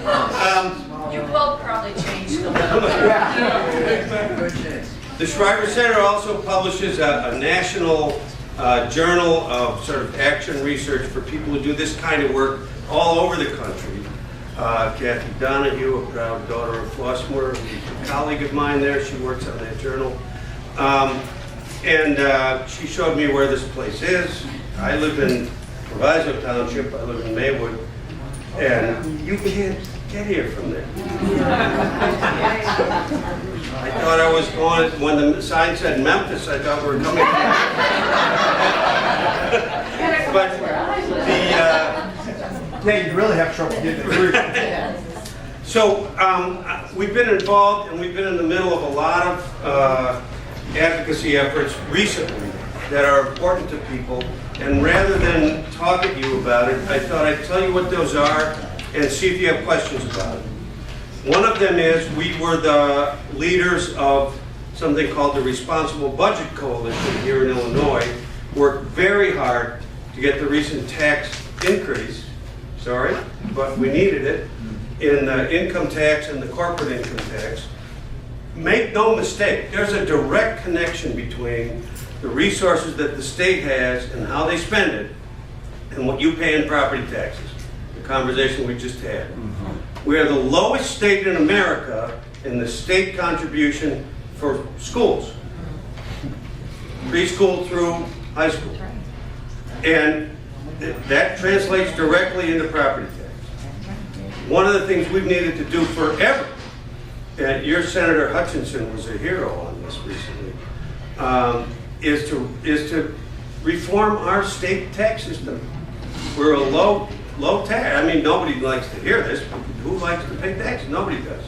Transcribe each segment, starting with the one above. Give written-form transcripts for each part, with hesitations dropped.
You will probably change a little bit. The Shriver Center also publishes a national journal of sort of action research for people who do this kind of work all over the country. Kathy Donahue, a proud daughter of Flossmoor, who's a colleague of mine there, she works on that journal. And she showed me where this place is. I live in Proviso Township, I live in Maywood, and you can't get here from there. I thought I was going, when the sign said Memphis, I thought we were coming But yeah, you'd really have trouble getting it through. So we've been involved and we've been in the middle of a lot of advocacy efforts recently that are important to people. And rather than talk at you about it, I thought I'd tell you what those are and see if you have questions about it. One of them is we were the leaders of something called the Responsible Budget Coalition here in Illinois. Worked very hard to get the recent tax increase, sorry, but we needed it, in the income tax and the corporate income tax. Make no mistake, there's a direct connection between the resources that the state has and how they spend it and what you pay in property taxes, the conversation we just had. We are the lowest state in America in the state contribution for schools, preschool through high school. And that translates directly into property tax. One of the things we've needed to do forever, and your Senator Hutchinson was a hero on this recently, is to reform our state tax system. We're a low tax. I mean, nobody likes to hear this, but who likes to pay taxes? Nobody does.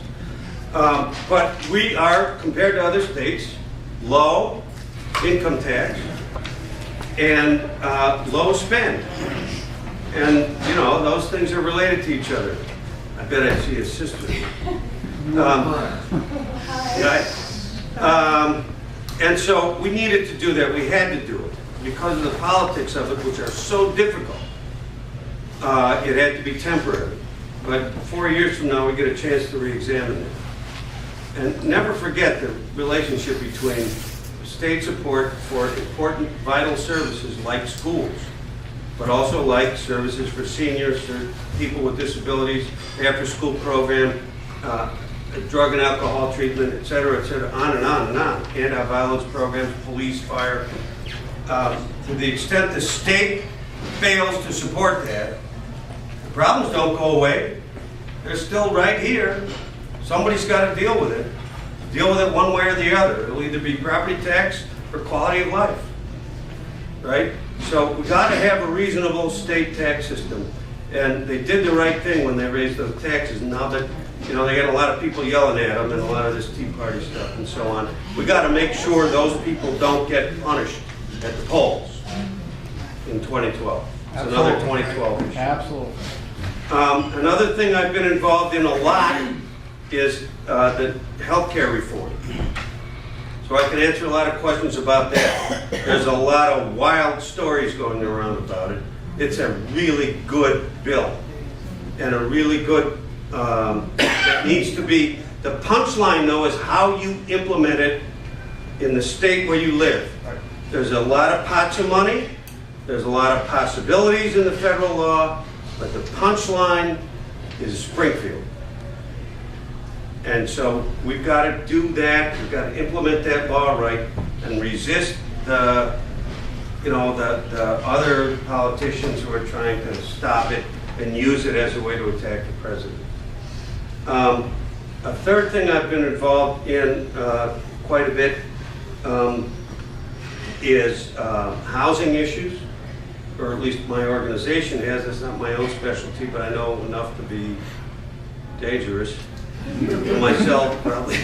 But we are, compared to other states, low income tax and low spend. And, you know, those things are related to each other. I bet I see his sister. And so we needed to do that. We had to do it because of the politics of it, which are so difficult. It had to be temporary. But 4 years from now, we get a chance to re-examine it. And never forget the relationship between state support for important vital services like schools, but also like services for seniors, for people with disabilities, after-school program, drug and alcohol treatment, et cetera, on and on and on. Anti-violence programs, police, fire. To the extent the state fails to support that, the problems don't go away. They're still right here. Somebody's got to deal with it. Deal with it one way or the other. It'll either be property tax or quality of life, right? So we got to have a reasonable state tax system. And they did the right thing when they raised those taxes. Now that, you know, they got a lot of people yelling at them and a lot of this Tea Party stuff and so on. We got to make sure those people don't get punished at the polls in 2012. It's another 2012 issue. Absolutely. Another thing I've been involved in a lot is the healthcare reform. So I can answer a lot of questions about that. There's a lot of wild stories going around about it. It's a really good bill and a really good, that needs to be, the punchline though is how you implement it in the state where you live. There's a lot of pots of money, there's a lot of possibilities in the federal law, but the punchline is Springfield. And so we've got to do that, we've got to implement that law right and resist the, you know, the other politicians who are trying to stop it and use it as a way to attack the president. A third thing I've been involved in quite a bit is housing issues, or at least my organization has. It's not my own specialty, but I know enough to be dangerous. To myself, probably.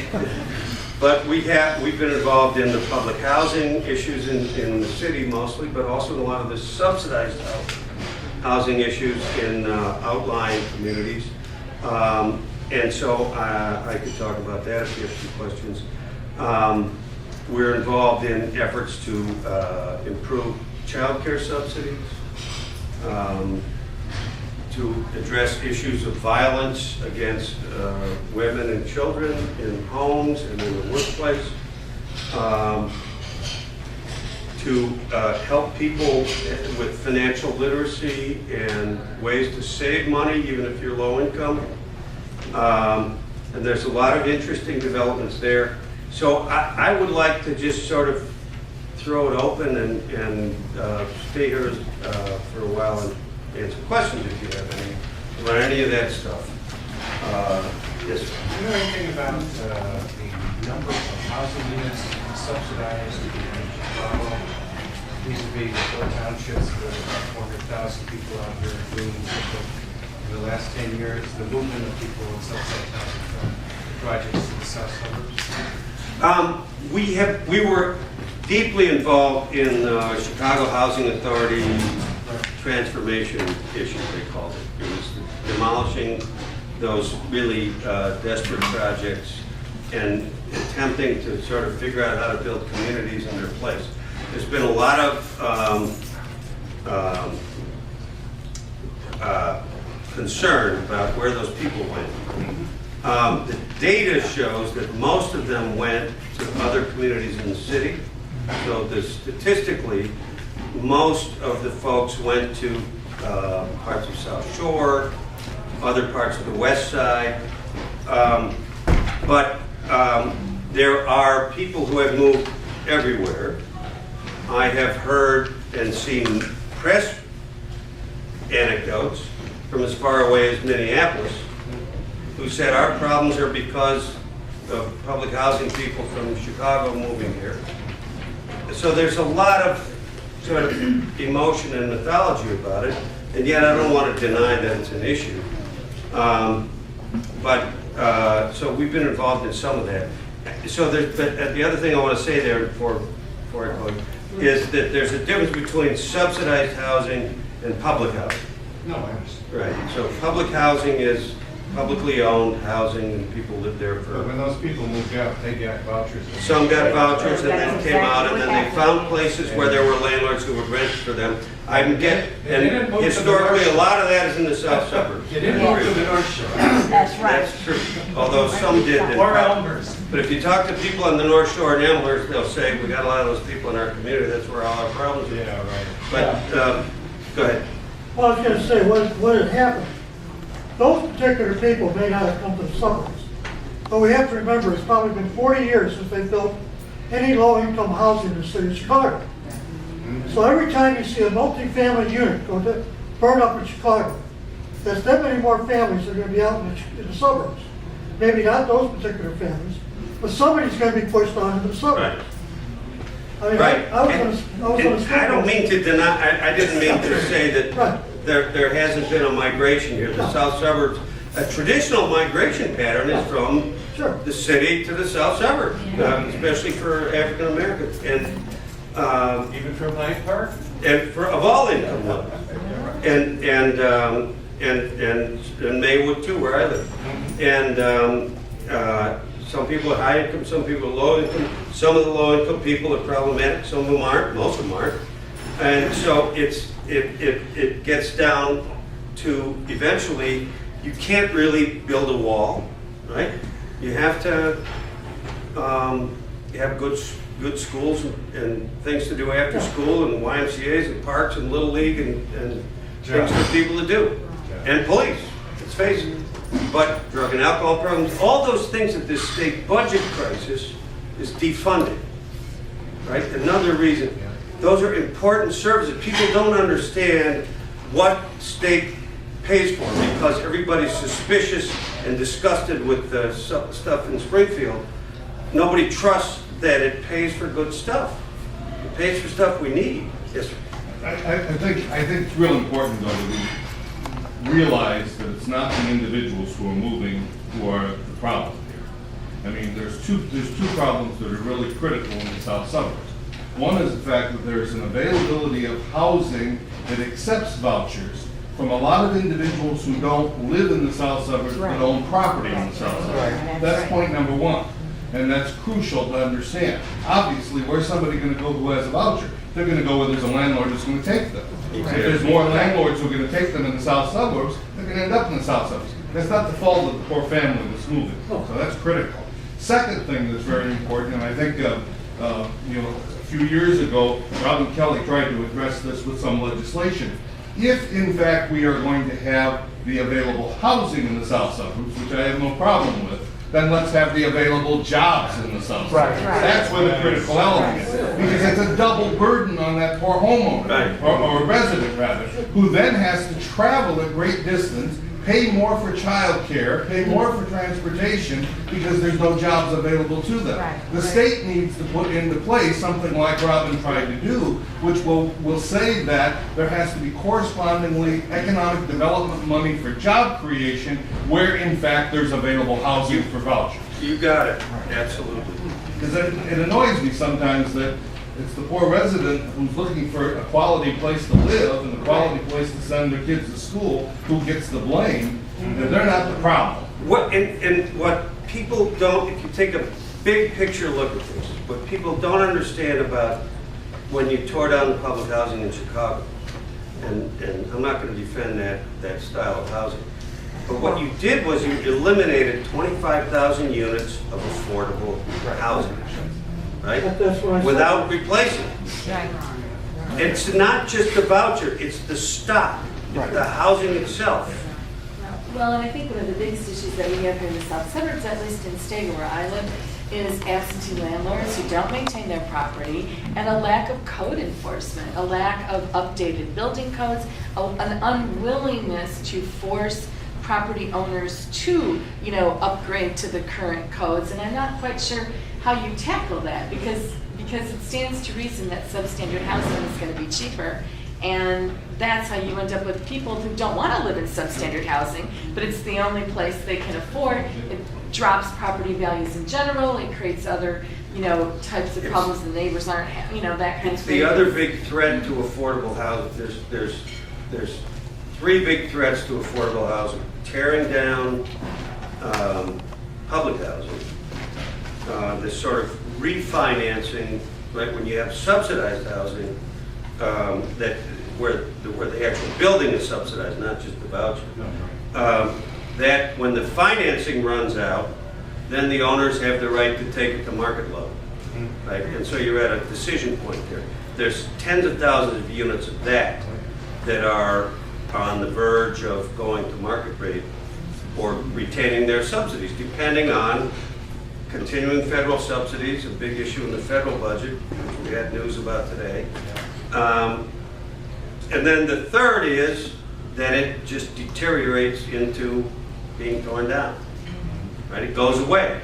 But we've been involved in the public housing issues in the city mostly, but also in a lot of the subsidized housing issues in outlying communities. And so I could talk about that if you have some questions. We're involved in efforts to improve child care subsidies. to address issues of violence against women and children in homes and in the workplace, to help people with financial literacy and ways to save money even if you're low income. And there's a lot of interesting developments there. So I would like to just sort of throw it open and stay here for a while and answer questions if you have any about any of that stuff. Yes. Do you know anything about the number of housing units subsidized in Chicago? Vis-a-vis the four townships, the 400,000 people out here doing in the last 10 years, the movement of people in subsidized housing from projects to the south suburbs? We were deeply involved in Chicago Housing Authority transformation issue, they called it. It was demolishing those really desperate projects and attempting to sort of figure out how to build communities in their place. There's been a lot of concern about where those people went. The data shows that most of them went to other communities in the city. So statistically, most of the folks went to parts of South Shore, other parts of the West Side. But there are people who have moved everywhere. I have heard and seen press anecdotes from as far away as Minneapolis who said our problems are because of public housing people from Chicago moving here. So there's a lot of sort of emotion and mythology about it, and yet I don't want to deny that it's an issue. So we've been involved in some of that. So the other thing I want to say there before I close is that there's a difference between subsidized housing and public housing. No, I understand. Right. So public housing is publicly owned housing, and people live there But for. when those people moved out, they got vouchers. Some got vouchers and then came out, and then they found places where there were landlords who would rent for them. And historically, a lot of that is in the south suburbs. You didn't move to the North Shore. That's right. That's true. Although some did. Or Elmhurst. But if you talk to people on the North Shore and Elmhurst, they'll say we got a lot of those people in our community. That's where all our problems are. Yeah, right. But go ahead. Well, I was going to say, what had happened, those particular people may not have come to the suburbs, but we have to remember it's probably been 40 years since they built any low-income housing in the city of Chicago. So every time you see a multi-family unit go to burn up in Chicago, there's that many more families that are going to be out in the suburbs. Maybe not those particular families, but somebody's going to be pushed on into the suburbs. I mean, Right. I was going to I don't mean to deny, I didn't mean to say that Right. there hasn't been a migration here. The south suburbs, a traditional migration pattern is from Sure. the city to the south suburbs, especially for African Americans and Even from Hyde Park? of all income levels. And Maywood too, where I live. And some people are high income, some people are low income. Some of the low income people are problematic, some of them aren't, most of them aren't. And so it gets down to eventually you can't really build a wall, right? You have to have good schools and things to do after school, and YMCA's and parks and Little League and things for people to do. And police, let's face it. But drug and alcohol problems, all those things that this state budget crisis is defunded, right? Another reason. Those are important services. People don't understand what state pays for because everybody's suspicious and disgusted with the stuff in Springfield. Nobody trusts that it pays for good stuff. It pays for stuff we need. Yes, sir. I think it's real important though that we realize that it's not the individuals who are moving who are the problem here. I mean, there's two problems that are really critical in the south suburbs. One is the fact that there's an availability of housing that accepts vouchers from a lot of individuals who don't live in the south suburbs but own property in the south suburbs. That's point number one. And that's crucial to understand. Obviously, where's somebody going to go who has a voucher? they're gonna go where there's a landlord that's gonna take them. If there's more landlords who are gonna take them in the south suburbs, they're gonna end up in the south suburbs. That's not the fault of the poor family that's moving, so that's critical. Second thing that's very important, and I think, a few years ago, Robin Kelly tried to address this with some legislation. If in fact we are going to have the available housing in the south suburbs, which I have no problem with, then let's have the available jobs in the south suburbs. That's where the critical element is. Because it's a double burden on that poor homeowner, or resident rather, who then has to travel a great distance, pay more for childcare, pay more for transportation, because there's no jobs available to them. The state needs to put into place something like Robin tried to do, which will say that there has to be correspondingly economic development money for job creation, where in fact there's available housing for vouchers. You got it, absolutely. Because it annoys me sometimes that it's the poor resident who's looking for a quality place to live and a quality place to send their kids to school who gets the blame, and they're not the problem. What people don't, if you take a big picture look at this, what people don't understand about when you tore down the public housing in Chicago, and I'm not going to defend that style of housing, but what you did was you eliminated 25,000 units of affordable housing. Right? That's what I said. Without replacing it. It's not just the voucher, it's the stock, the housing itself. Well, and I think one of the biggest issues that we have here in the south suburbs, at least in Stager where I live, is absentee landlords who don't maintain their property, and a lack of code enforcement, a lack of updated building codes, an unwillingness to force property owners to, upgrade to the current codes. And I'm not quite sure how you tackle that, because it stands to reason that substandard housing is going to be cheaper, and that's how you end up with people who don't want to live in substandard housing, but it's the only place they can afford. It drops property values in general. It creates other, types of problems the neighbors aren't, that kind of thing. The other big threat to affordable housing, there's three big threats to affordable housing: tearing down public housing, this sort of refinancing, right? When you have subsidized housing, where the actual building is subsidized, not just the voucher. That when the financing runs out, then the owners have the right to take it to market level, right? And so you're at a decision point there. There's tens of thousands of units of that are on the verge of going to market rate or retaining their subsidies, depending on continuing federal subsidies, a big issue in the federal budget, which we had news about today. And then the third is that it just deteriorates into being torn down, right? It goes away,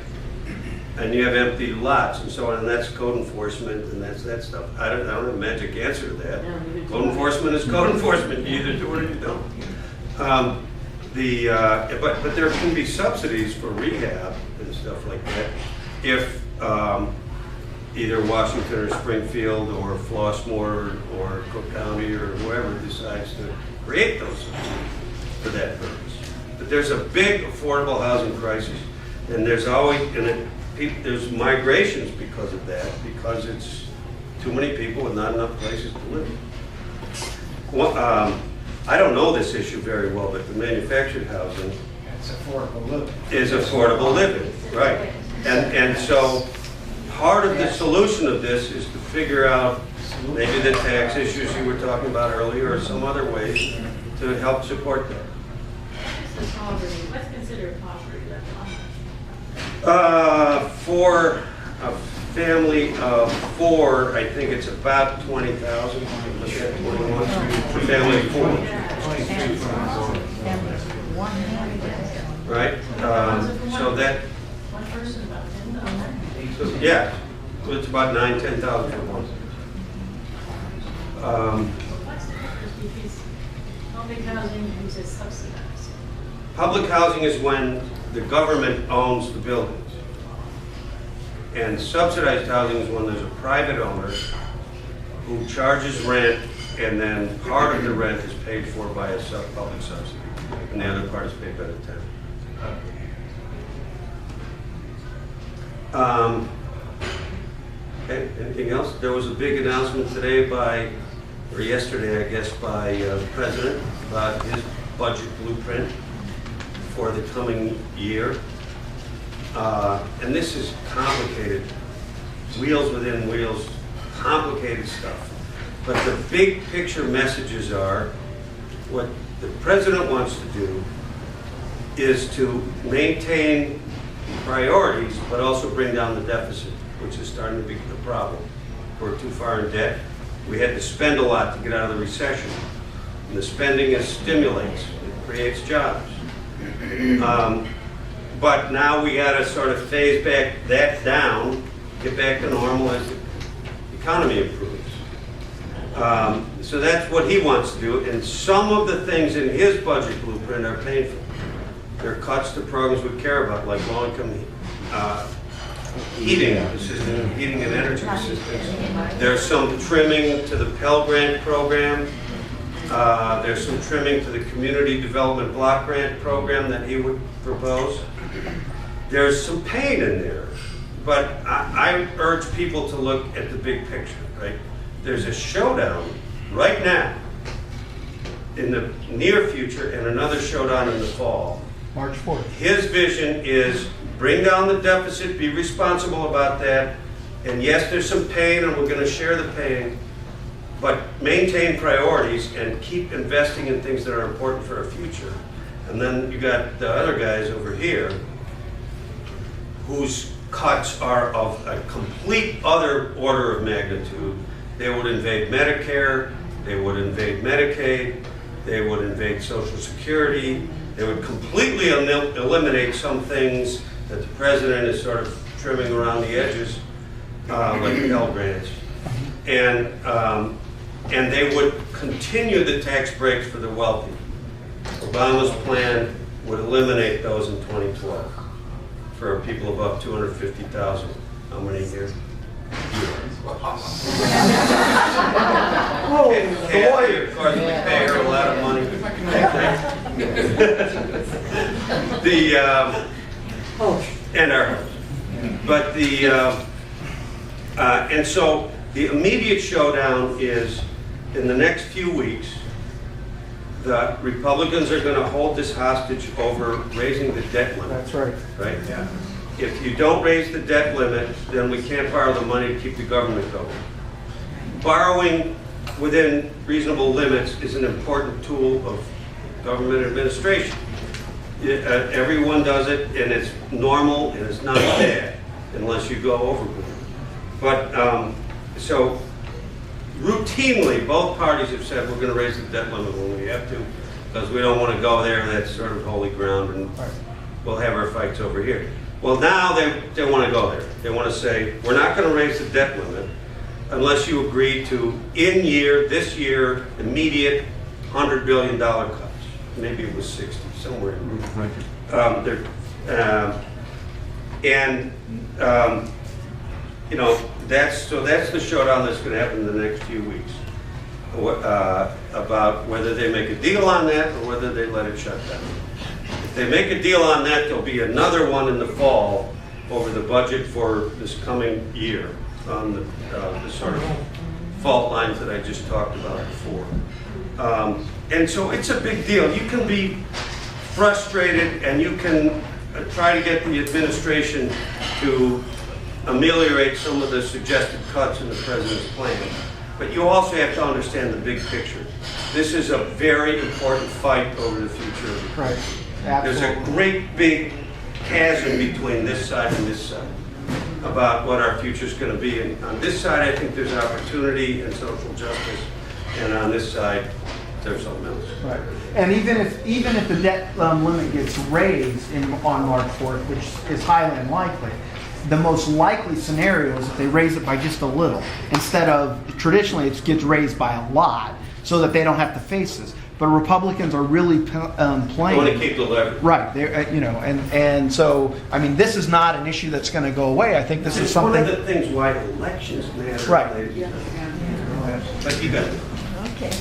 and you have empty lots and so on, and that's code enforcement, and that's that stuff. I don't have a magic answer to that. Code enforcement is code enforcement. You either do it or you don't. But there can be subsidies for rehab and stuff like that if either Washington or Springfield or Flossmoor or Cook County or whoever decides to create those subsidies for that purpose. But there's a big affordable housing crisis, and there's always there's migrations because of that, because it's too many people with not enough places to live. Well, I don't know this issue very well, but the manufactured housing It's affordable living. is affordable living, right? And so part of the solution of this is to figure out maybe the tax issues you were talking about earlier or some other ways to help support that. What's considered poverty level? For a family of four, I think it's about 20,000. Look at 21. For a family of four. Right? So that, One person about 10,000. so, yeah, so it's about 9,000-10,000 for one. What's the difference between public housing and just subsidized? Public housing is when the government owns the buildings. And subsidized housing is when there's a private owner who charges rent, and then part of the rent is paid for by a public subsidy, and the other part is paid by the tenant. Okay, anything else? There was a big announcement today or yesterday, I guess, by the President about his budget blueprint for the coming year. And this is complicated, wheels within wheels, complicated stuff. But the big picture messages are, what the President wants to do is to maintain priorities, but also bring down the deficit, which is starting to be a problem. We're too far in debt. We had to spend a lot to get out of the recession. And the spending stimulates, it creates jobs. But now we got to sort of phase back that down, get back to normal as the economy improves. So that's what he wants to do, and some of the things in his budget blueprint are painful. There are cuts to programs we care about, like low-income heating assistance, heating and energy assistance. There's some trimming to the Pell Grant program. There's some trimming to the Community Development Block Grant program that he would propose. There's some pain in there, but I urge people to look at the big picture, right? There's a showdown right now in the near future and another showdown in the fall. March 4th. His vision is bring down the deficit, be responsible about that, and yes, there's some pain and we're going to share the pain, but maintain priorities and keep investing in things that are important for our future. And then you got the other guys over here whose cuts are of a complete other order of magnitude. They would invade Medicare, they would invade Medicaid, they would invade Social Security, they would completely eliminate some things that the President is sort of trimming around the edges, like Pell Grants. And they would continue the tax breaks for the wealthy. Obama's plan would eliminate those in 2012 for people above 250,000. How many here? Oh, Kathy, of course, we pay her a lot of money. And our, but and so the immediate showdown is in the next few weeks. The Republicans are going to hold this hostage over raising the debt limit. That's right. Right? Yeah. If you don't raise the debt limit, then we can't borrow the money to keep the government going. Borrowing within reasonable limits is an important tool of government administration. Everyone does it, and it's normal, and it's not bad, unless you go overboard. But, so, routinely, both parties have said we're going to raise the debt limit when we have to, because we don't want to go there, that's sort of holy ground, and we'll have our fights over here. Well, now they want to go there. They want to say, we're not going to raise the debt limit unless you agree to, this year, immediate $100 billion cuts. Maybe it was 60, somewhere in there. You know, that's the showdown that's going to happen in the next few weeks. About whether they make a deal on that or whether they let it shut down. If they make a deal on that, there'll be another one in the fall over the budget for this coming year on the sort of fault lines that I just talked about before. And so it's a big deal. You can be frustrated and you can try to get the administration to ameliorate some of the suggested cuts in the President's plan. But you also have to understand the big picture. This is a very important fight over the future of the country. Right. Absolutely. There's a great big chasm between this side and this side about what our future is going to be. And on this side, I think there's opportunity and social justice, and on this side, there's something else. Right. And even if the debt limit gets raised on March 4th, which is highly unlikely, the most likely scenario is if they raise it by just a little, instead of traditionally it gets raised by a lot, so that they don't have to face this. But Republicans are really playing. They want to keep the leverage. Right. And so I mean, this is not an issue that's going to go away. I think this is something. One of the things why elections matter. Right. But you got it. Okay.